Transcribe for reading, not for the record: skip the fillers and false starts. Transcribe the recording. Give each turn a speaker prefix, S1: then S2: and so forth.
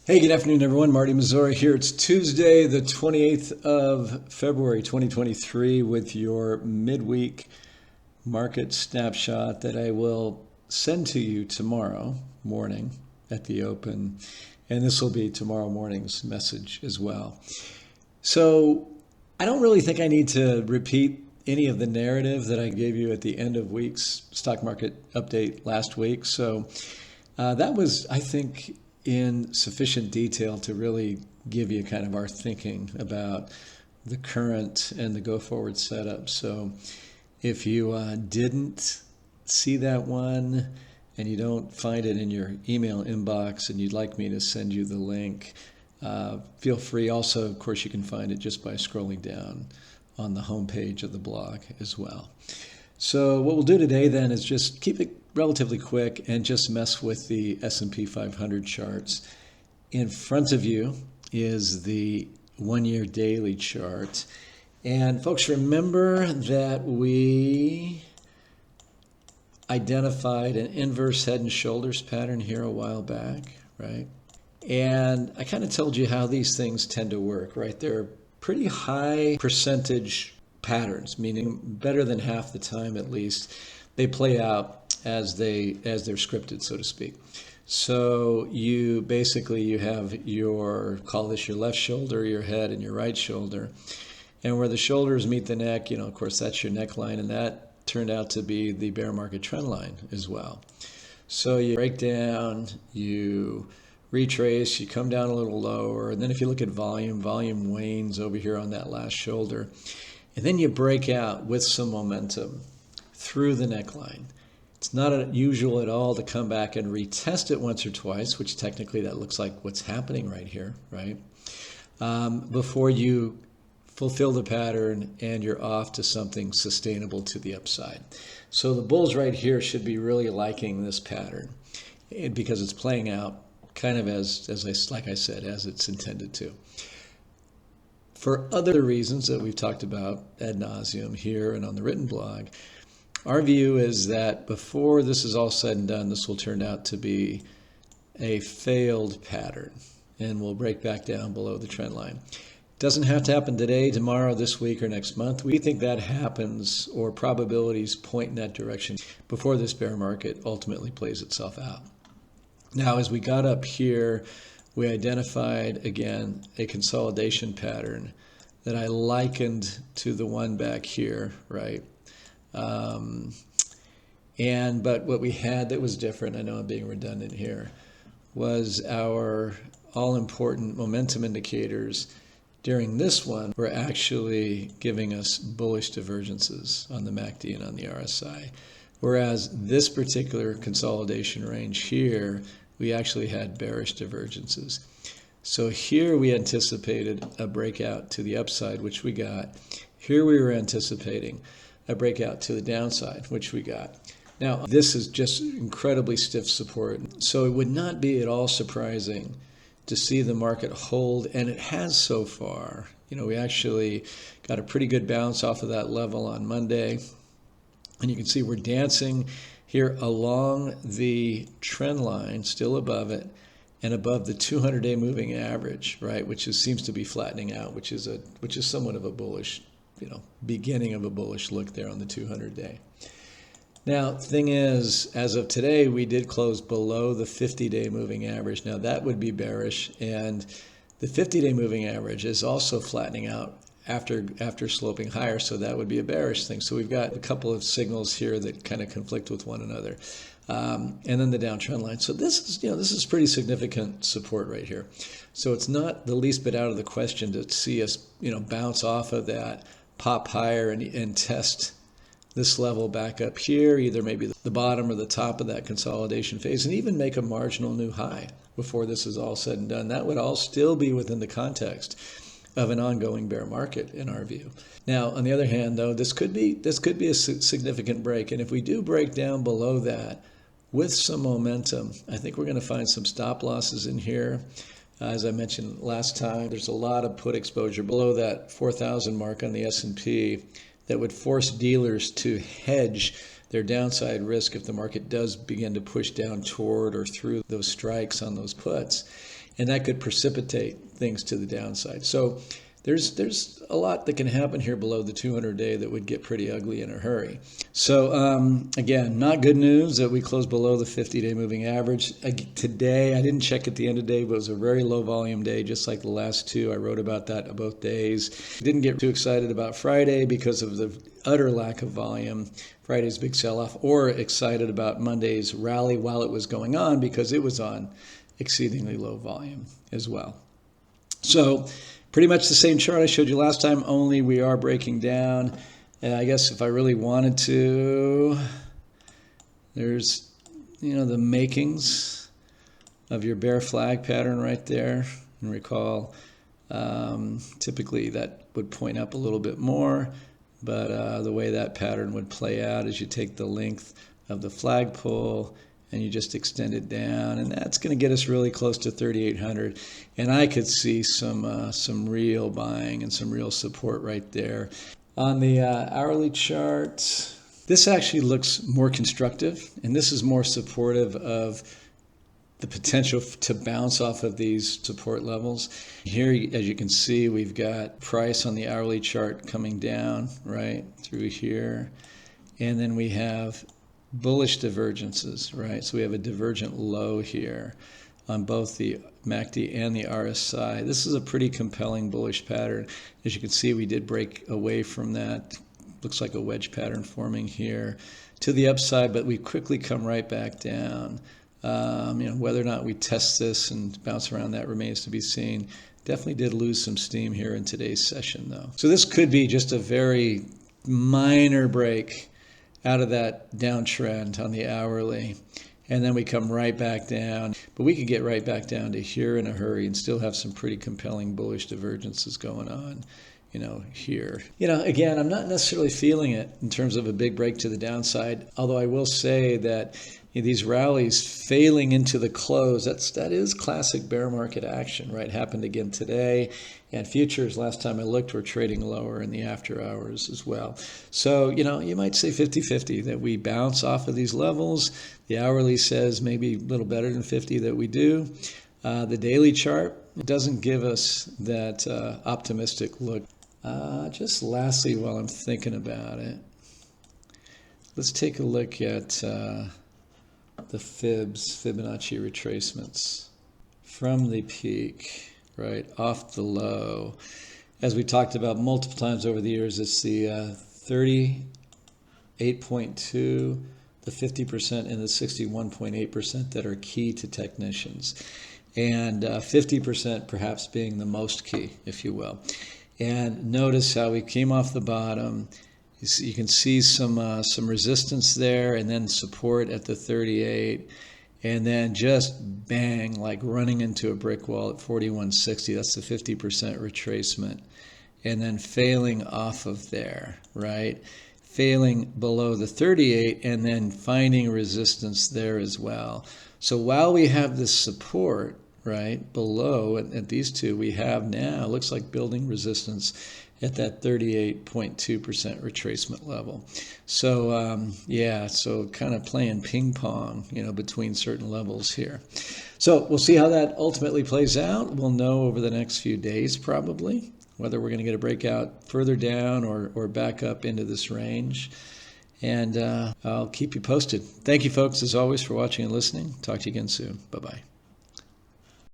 S1: Hey, good afternoon, everyone. Marty Mazzora here. It's Tuesday, the 28th of February, 2023, with your midweek market snapshot that I will send to you tomorrow morning at the open. And this will be tomorrow morning's message as well. So I don't really think I need to repeat any of the narrative that I gave you at the end of week's stock market update last week. So that was, I think, in sufficient detail to really give you kind of our thinking about the current and the go forward setup. So if you didn't see that one and you don't find it in your email inbox and you'd like me to send you the link, feel free. Also, of course, you can find it just by scrolling down on the homepage of the blog as well. So what we'll do today then is just keep it relatively quick and just mess with the S&P 500 charts. In front of you is the one-year daily chart. And folks, remember that we identified an inverse head and shoulders pattern here a while back, right? And I kind of told you how these things tend to work, right? They're pretty high percentage patterns, meaning better than half the time at least, they play out as they're scripted, so to speak. So you have your, call this your left shoulder, your head, and your right shoulder. And where the shoulders meet the neck, of course, that's your neckline, and that turned out to be the bear market trend line as well. So you break down, you retrace, you come down a little lower, and then if you look at volume wanes over here on that last shoulder. And then you break out with some momentum through the neckline. It's not unusual at all to come back and retest it once or twice, which technically that looks like what's happening right here, right? Before you fulfill the pattern and you're off to something sustainable to the upside. So the bulls right here should be really liking this pattern because it's playing out kind of like I said, as it's intended to. For other reasons that we've talked about ad nauseum here and on the written blog, our view is that before this is all said and done, this will turn out to be a failed pattern and will break back down below the trend line. Doesn't have to happen today, tomorrow, this week, or next month. We think that happens, or probabilities point in that direction before this bear market ultimately plays itself out. Now, as we got up here, we identified, again, a consolidation pattern that I likened to the one back here, right? But what we had that was different, I know I'm being redundant here, was our all-important momentum indicators during this one were actually giving us bullish divergences on the MACD and on the RSI. Whereas this particular consolidation range here, we actually had bearish divergences. So here we anticipated a breakout to the upside, which we got. Here we were anticipating a breakout to the downside, which we got. Now, this is just incredibly stiff support. So it would not be at all surprising to see the market hold, and it has so far. We actually got a pretty good bounce off of that level on Monday. And you can see we're dancing here along the trend line, still above it, and above the 200-day moving average, right, which seems to be flattening out, which is somewhat of a bullish, beginning of a bullish look there on the 200-day. Now, the thing is, as of today, we did close below the 50-day moving average. Now, that would be bearish, and the 50-day moving average is also flattening out after sloping higher, so that would be a bearish thing. So we've got a couple of signals here that kind of conflict with one another. And then the downtrend line. So this is pretty significant support right here. So it's not the least bit out of the question to see us, bounce off of that, pop higher and test this level back up here, either maybe the bottom or the top of that consolidation phase, and even make a marginal new high before this is all said and done. That would all still be within the context of an ongoing bear market in our view. Now, on the other hand, though, this could be a significant break, and if we do break down below that with some momentum, I think we're going to find some stop losses in here. As I mentioned last time, there's a lot of put exposure below that 4,000 mark on the S&P that would force dealers to hedge their downside risk if the market does begin to push down toward or through those strikes on those puts. and that could precipitate things to the downside. So there's a lot that can happen here below the 200-day that would get pretty ugly in a hurry. So again, not good news that we closed below the 50-day moving average. Today, I didn't check at the end of the day, but it was a very low volume day, just like the last two. I wrote about that on both days. Didn't get too excited about Friday because of the utter lack of volume, Friday's big sell-off, or excited about Monday's rally while it was going on because it was on exceedingly low volume as well. So pretty much the same chart I showed you last time, only we are breaking down. And I guess if I really wanted to, there's, the makings of your bear flag pattern right there. And recall, typically that would point up a little bit more, but the way that pattern would play out is you take the length of the flagpole and you just extend it down, and that's going to get us really close to 3,800. And I could see some real buying and some real support right there. On the hourly chart, this actually looks more constructive, and this is more supportive of the potential to bounce off of these support levels. Here, as you can see, we've got price on the hourly chart coming down right through here, and then we have bullish divergences, right? So we have a divergent low here on both the MACD and the RSI. This is a pretty compelling bullish pattern. As you can see, we did break away from that. Looks like a wedge pattern forming here to the upside, but we quickly come right back down. Whether or not we test this and bounce around that remains to be seen. Definitely did lose some steam here in today's session, though. So this could be just a very minor break out of that downtrend on the hourly, and then we come right back down. But we could get right back down to here in a hurry and still have some pretty compelling bullish divergences going on, here. Again, I'm not necessarily feeling it in terms of a big break to the downside, although I will say that these rallies failing into the close, that is classic bear market action, right? Happened again today. And futures, last time I looked, were trading lower in the after hours as well. So, you might say 50-50 that we bounce off of these levels. The hourly says maybe a little better than 50 that we do. The daily chart doesn't give us that optimistic look. Just lastly, while I'm thinking about it, let's take a look at the Fibonacci retracements from the peak, right, off the low. As we talked about multiple times over the years, it's the 38.2, the 50%, and the 61.8% that are key to technicians. And 50% perhaps being the most key, if you will. And notice how we came off the bottom. You can see some resistance there, and then support at the 38, and then just bang, like running into a brick wall at 41.60. That's the 50% retracement, and then failing off of there, right? Failing below the 38, and then finding resistance there as well. So while we have this support, right, below at these two, we have now, looks like building resistance at that 38.2% retracement level. So so kind of playing ping pong, between certain levels here. So we'll see how that ultimately plays out. We'll know over the next few days probably whether we're going to get a breakout further down or back up into this range. And I'll keep you posted. Thank you, folks, as always, for watching and listening. Talk to you again soon. Bye-bye.